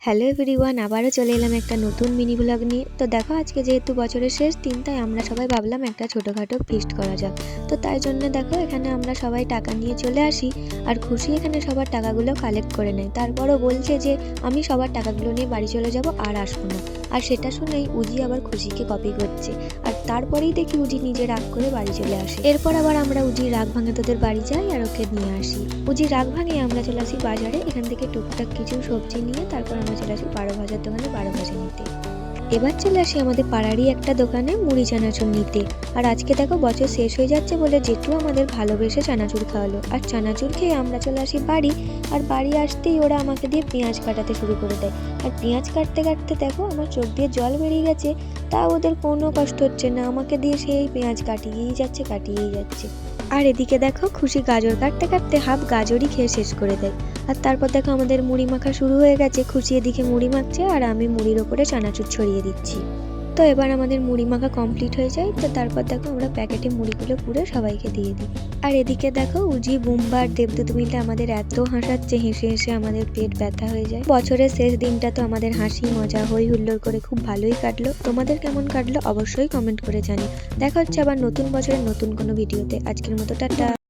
Hello everyone, আবারও চলে এলাম একটা নতুন মিনি ব্লগ নিয়ে। তো দেখো, আজকে যেহেতু বছরের শেষ দিন, তাই আমরা সবাই ভাবলাম একটা ছোটোখাটো ফিস্ট করা যাক। তো তাই জন্য দেখো, এখানে আমরা সবাই টাকা নিয়ে চলে আসি, আর খুশি এখানে সবার টাকাগুলো কালেক্ট করে নেয়। তারপরও বলছে যে আমি সবার টাকাগুলো নিয়ে বাড়ি চলে যাব আর আসবো না। আর সেটা শুনেই উজি আবার খুশিকে কপি করছে, আর তারপরেই দেখি উজি নিজে রাগ করে বাড়ি চলে আসে। এরপর আবার আমরা উজির রাগ ভাঙে তোদের বাড়ি যাই আর ওকে নিয়ে আসি। উজির রাগ ভাঙে আমরা চলে আসি বাজারে, এখান থেকে টুকটাক কিছু সবজি নিয়ে তারপর আমরা চলে আসি 12 ভাজার দোকানে 12 ভাজা নিতে। এবার চলে আসি আমাদের পাড়ারই একটা দোকানে মুড়ি চানাচুর নিতে। আর আজকে দেখো, বছর শেষ হয়ে যাচ্ছে বলে জেঠু আমাদের ভালোবেসে চানাচুর খাওয়ালো। আর চানাচুর খেয়ে আমরা চলে আসি বাড়ি। আর বাড়ি আসতেই ওরা আমাকে দিয়ে পেঁয়াজ কাটাতে শুরু করে দেয়। আর পেঁয়াজ কাটতে কাটতে দেখো আমার চোখ দিয়ে জল বেরিয়ে গেছে। তাও ওদের কোনো কষ্ট হচ্ছে না, আমাকে দিয়ে সেই পেঁয়াজ কাটিয়েই যাচ্ছে। আর এদিকে দেখো, খুশি গাজর কাটতে কাটতে হাফ গাজরই খেয়ে শেষ করে দেয়। আর তারপর দেখো আমাদের মুড়ি মাখা শুরু হয়ে গেছে। খুশি এদিকে মুড়ি মাখছে আর আমি মুড়ির ওপরে চানাচুর ছড়িয়ে দিচ্ছি। তো এবার আমাদের মুড়ি মাখা কমপ্লিট হয়ে যায়। তো তারপর দেখো আমরা প্যাকেটে মুড়িগুলো পুরো সবাইকে দিয়ে দিই। আর এদিকে দেখো, উজি, বুম্বা আর দেবদূত মিলে আমাদের এত হাসাচ্ছে, হেসে হেসে আমাদের পেট ব্যথা হয়ে যায়। বছরের শেষ দিনটা তো আমাদের হাসি মজা হই হুল্লোড় করে খুব ভালোই কাটলো। তোমাদের কেমন কাটলো অবশ্যই কমেন্ট করে জানি। দেখা হচ্ছে আবার নতুন বছরের নতুন কোনো ভিডিওতে। আজকের মতো টাটা।